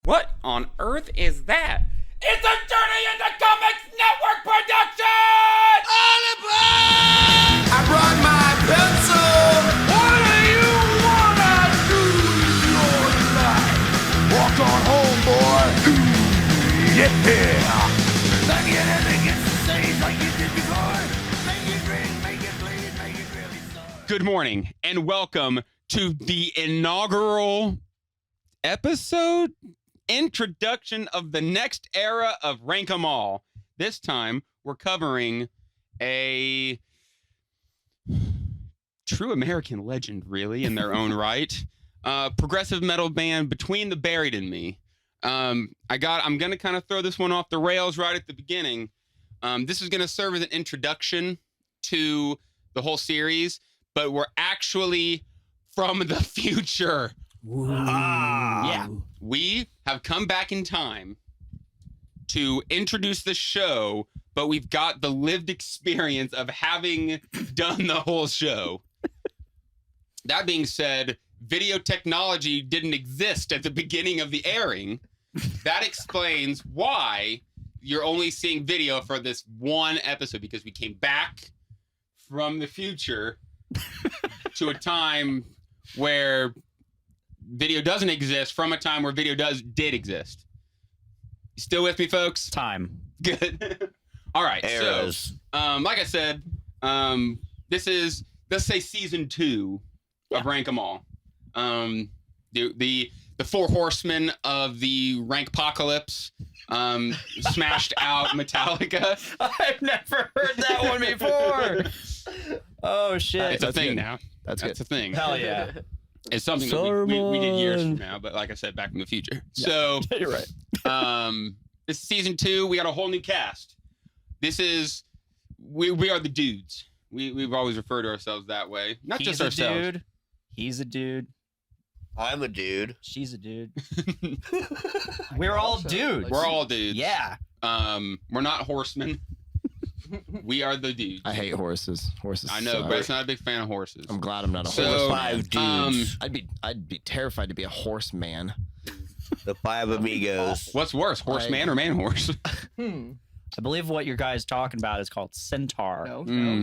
What on earth is that? It's a Journey into Comics Network production! All aboard! I brought my pencil. What do you wanna do with your life? Walk on home, boy. Yeah. Like anything gets to say like you did before. Make it ring, make it bleed, make it really sore. Good morning and welcome to the inaugural episode introduction of the next era of Rank 'em All. This time we're covering a true American legend, really, in their own right. Progressive metal band Between the Buried and Me. I'm gonna kind of throw this one off the rails right at the beginning. This is gonna serve as an introduction to the whole series, but we're actually from the future. Yeah, we have come back in time to introduce the show, but we've got the lived experience of having done the whole show. That being said, video technology didn't exist at the beginning of the airing. That explains why you're only seeing video for this one episode, because we came back from the future to a time where video doesn't exist, from a time where video did exist. You still with me, folks? Time. Good. All right. Eras. So, like I said, this is, let's say, season 2 of Rank 'em All. The four horsemen of the Rank Apocalypse smashed out Metallica. I've never heard that one before. Oh shit. It's a thing good. now. That's That's a thing. Hell yeah. It's something that we did years from now, but like I said, back from the future. So, You're right. this is season 2. We got a whole new cast. This is we are the dudes. We've always referred to ourselves that way. Not He's just a ourselves. dude. He's a dude. I'm a dude. She's a dude. We're all dudes. We're all dudes. Yeah. We're not horsemen. We are the dudes. I hate horses. Horses. I know, suck. Brett's not a big fan of horses. I'm glad I'm not a So, horse. Five dudes. I'd be terrified to be a horseman. The five amigos. What's worse, horseman or man horse? I believe what your guy's talking about is called centaur. No, Mm.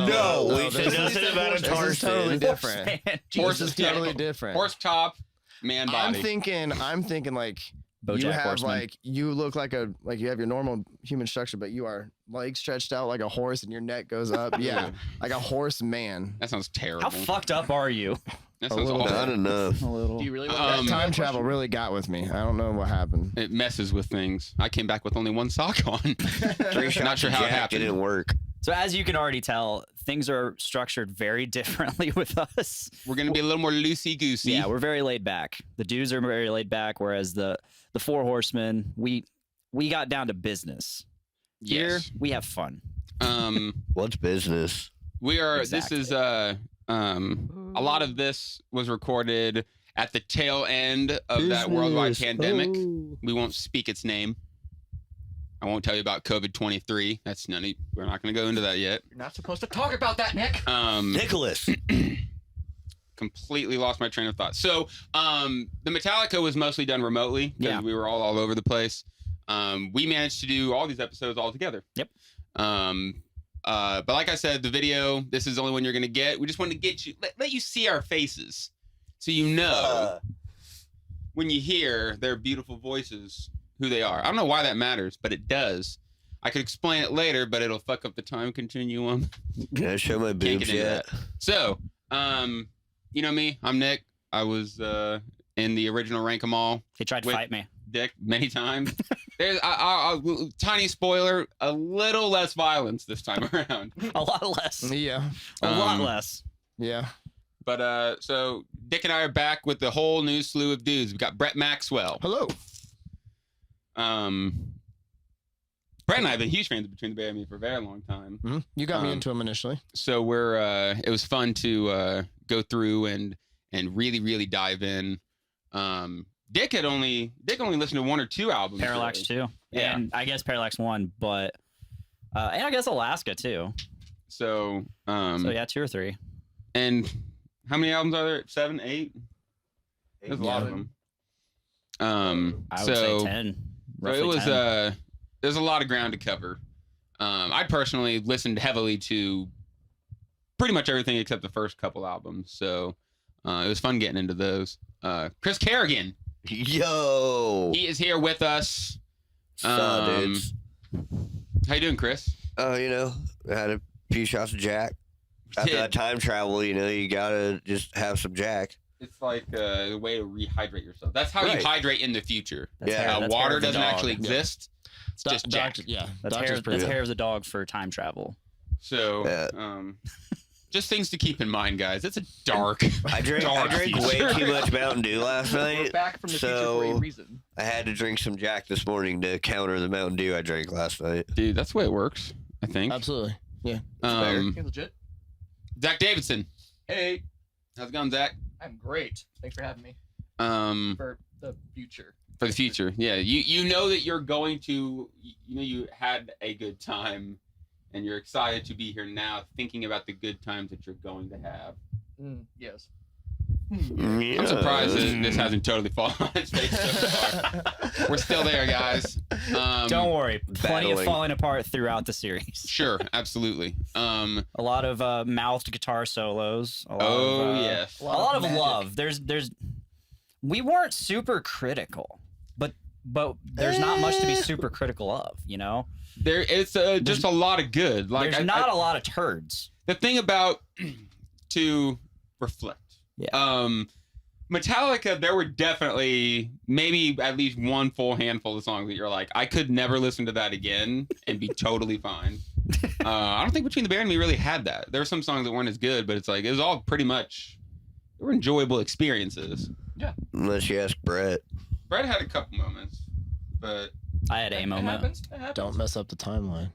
No, we said this nothing about a this is totally Tarzan. different. Man, Horse This is is totally different. Horse top, man I'm body. thinking like you BoJack have Horseman. you look like you have your normal human structure, but you are legs stretched out like a horse and your neck goes up. Yeah, like a horse man. That sounds terrible. How fucked up are you? That a sounds little awful. Not enough. A little. Do you really want Um, that Time travel really got with me. I don't know what happened. It messes with things. I came back with only one sock on. 3 shots Not sure of how it Jack, happened. didn't work. So as you can already tell, things are structured very differently with us. We're gonna be a little more loosey goosey. Yeah, we're very laid back. The dudes are very laid back, whereas the four horsemen, we got down to business. Here Yes. we have fun. What's business? We are. Exactly. This is a lot of this was recorded at the tail end of that worldwide pandemic. We won't speak its name. I won't tell you about COVID-23. That's we're not going to go into that yet. You're not supposed to talk about that, Nick. Nicholas. Completely lost my train of thought. So, the Metallica was mostly done remotely because Yeah. we were all over the place. We managed to do all these episodes all together. Yep. But like I said, the video, this is the only one you're going to get. We just wanted to get you, let you see our faces so you know when you hear their beautiful voices who they are. I don't know why that matters, but it does. I could explain it later, but it'll fuck up the time continuum. Can I show my Can't boobs get into yet? that. So, you know me, I'm Nick. I was in the original Rank 'em All. They tried to Wait. fight me. Dick many times. There's tiny spoiler, a little less violence this time around. A lot less. Yeah, A lot Um, less. yeah. But so Dick and I are back with the whole new slew of dudes. We've got Brett Maxwell. Hello. Brett and I have been huge fans of Between the Buried and Me for a very long time. Mhm. You got me Um, into him initially. So we're it was fun to go through and really dive in. Dick only listened to 1 or 2 albums. Parallax really. 2. Yeah. And I guess Parallax 1, but and I guess Alaska too. So So yeah, 2 or 3. and how many albums are there? 7, 8? There's a lot of them. I would say 10. So Roughly it was 10. there's a lot of ground to cover. I personally listened heavily to pretty much everything except the first couple albums, so it was fun getting into those. Chris Kerrigan, Yo. he is here with us. Saw dudes. How you doing, Chris? You know, I had a few shots of Jack. After that time travel, you know, you gotta just have some Jack. It's like a way to rehydrate yourself. That's how Right. you hydrate in the future. That's yeah, hair, that's hair Water of the doesn't dog. actually exist. It's just Jack. Yeah, That's Doctor's hair. pretty That's good. hair of the dog for time travel. So, Yeah. just things to keep in mind, guys. It's a dark. I drank Dark way future. too much Mountain Dew last We're night. back from the future for a So reason. I had to drink some Jack this morning to counter the Mountain Dew I drank last night. Dude, that's the way it works, I think. Absolutely. Seems legit. Zach Davidson. Hey, How's it going, Zach? I'm great. Thanks for having me For for the future. the future. Yeah, you know that you're going to, you know, you had a good time and you're excited to be here now thinking about the good times that you're going to have. Yes. I'm surprised that this hasn't totally fallen on its face so far. We're still there, guys. Don't worry, plenty of battling. falling apart throughout the series. Sure, absolutely. A lot of mouthed guitar solos. A lot Oh, of, yes. a lot of magic. love. There's. We weren't super critical, but there's not much to be super critical of. You know, There, it's just a lot of good. Like there's not a lot of turds. the thing about to reflect. Yeah. Metallica, there were definitely maybe at least one full handful of songs that you're like, I could never listen to that again and be totally fine. I don't think Between the Bear and Me really had that. There were some songs that weren't as good, but it's like it was all pretty much they were enjoyable experiences. Unless you ask Brett. Brett had a couple moments, but I had a It moment. happens. It happens. Don't mess up the timeline.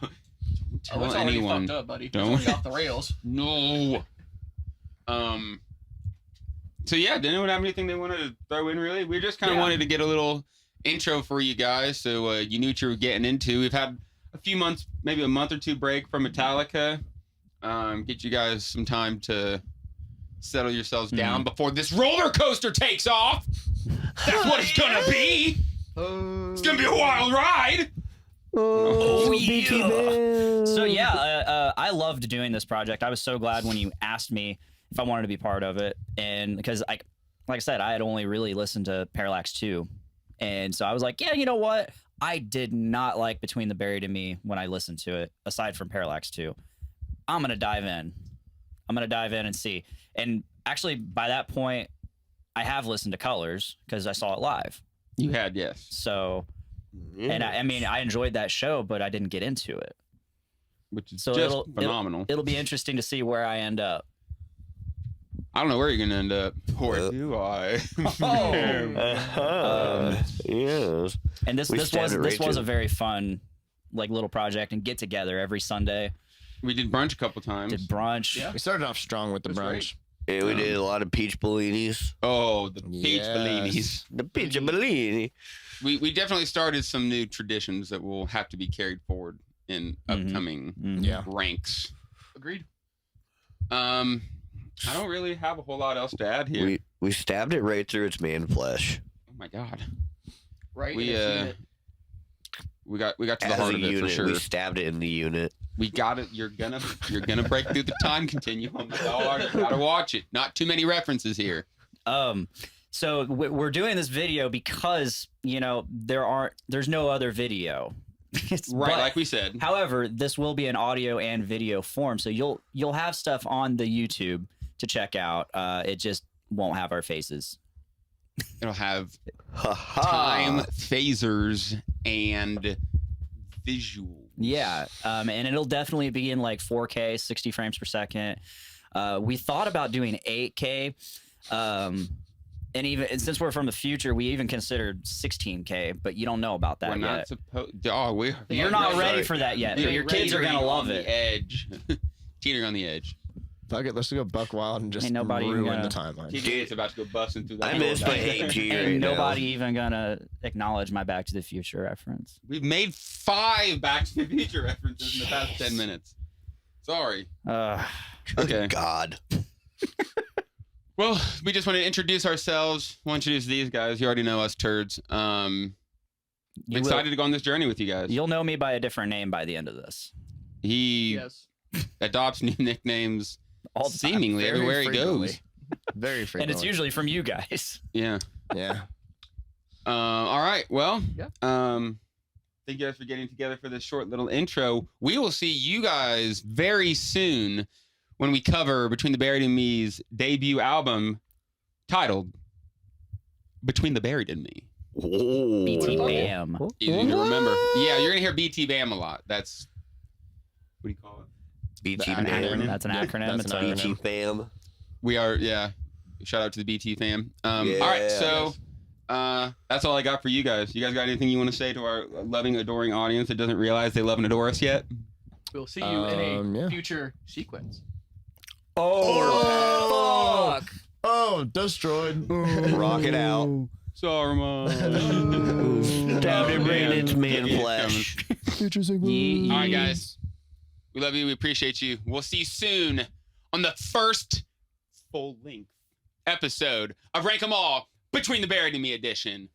Oh, tell it's already anyone. fucked up, buddy. Don't. It's already off the rails. No. So yeah, did anyone have anything they wanted to throw in? Really, we just kind of Yeah. wanted to get a little intro for you guys, so you knew what you were getting into. We've had a few months, maybe a month or two break from Metallica. Get you guys some time to settle yourselves down before this roller coaster takes off. That's what it's gonna be. It's gonna be a wild ride. Oh, yeah. So yeah, I loved doing this project. I was so glad when you asked me if I wanted to be part of it, and because like I said, I had only really listened to Parallax 2, and so I was like, yeah, you know what? I did not like Between the Buried and Me when I listened to it, aside from Parallax 2. I'm gonna dive in. I'm gonna dive in and see. And actually, by that point, I have listened to Colors because I saw it live. You had, yes. So, and I mean, I enjoyed that show, but I didn't get into it. Which is So just it'll- phenomenal. It'll be interesting to see where I end up. I don't know where you're gonna end up. Or do I? Yes. And this We was stabbed it right a to- very fun like little project and get together every Sunday. We did brunch a couple times. Did brunch. Yeah. We started off strong with the That's brunch. right. Yeah, we did a lot of peach bellinis. Oh, the peach Yes. bellinis. The peach bellini. We definitely started some new traditions that will have to be carried forward in upcoming Mhm. Yeah. ranks. Agreed. I don't really have a whole lot else to add here. We stabbed it right through its man flesh. Oh my god, Right. We, in its unit. we got to the As heart a of it unit, for sure. we stabbed it in the unit. We got it. You're gonna break through the time continuum. Dog. You gotta watch it. Not too many references here. So we're doing this video because there's no other video. Right, But- like we said. However, this will be an audio and video form, so you'll have stuff on the YouTube to check out. It just won't have our faces. It'll have Ha ha. time phasers and visuals. Yeah, and it'll definitely be in like 4K, 60 frames per second. We thought about doing 8K, and since we're from the future, we even considered 16K, but you don't know about that We're not yet. supposed. Oh, we're. You're not Right. ready for that yet. We're Your kids are teetering gonna love on it. The edge. Teetering on the edge. Fuck it, let's go buck wild and just Ain't nobody even ruin gonna- the timeline. Teetering's about to go busting through that. I miss door. my AG Ain't right nobody now. even gonna acknowledge my Back to the Future reference. We've made 5 Back to the Future references in the past 10 minutes. Sorry. Uh, Good Okay. God. Well, we just want to introduce ourselves. We'll introduce these guys. You already know us turds. You Excited to go on this journey with you guys. You'll know me by a different name by the end of this. He Yes. adopts new nicknames All the time. seemingly Very everywhere he frequently. goes. Very And frequently. it's usually from you guys. Yeah. Yeah. All right. Well, Yeah. thank you guys for getting together for this short little intro. We will see you guys very soon when we cover Between the Buried and Me's debut album titled Between the Buried and Me. Ooh. BT What? Bam. Easy to remember. Yeah, you're gonna hear BT Bam a lot. That's what do you call it? BT An Bam. acronym. That's an Yeah, acronym. that's It's an a- BT Bam. We are, yeah. Shout out to the BT fam. All right, Yeah. so that's all I got for you guys. You guys got anything you want to say to our loving, adoring audience that doesn't realize they love and adore us yet? We'll see you in a Yeah. future sequence. Oh, fuck. Oh, destroyed. Rock it out. Sorry, Mom. Stabbed and ran its man Yeah, flesh. Future sequence. All right, guys. We love you. We appreciate you. We'll see you soon on the first full-length episode of Rank 'Em All Between the Buried and Me edition.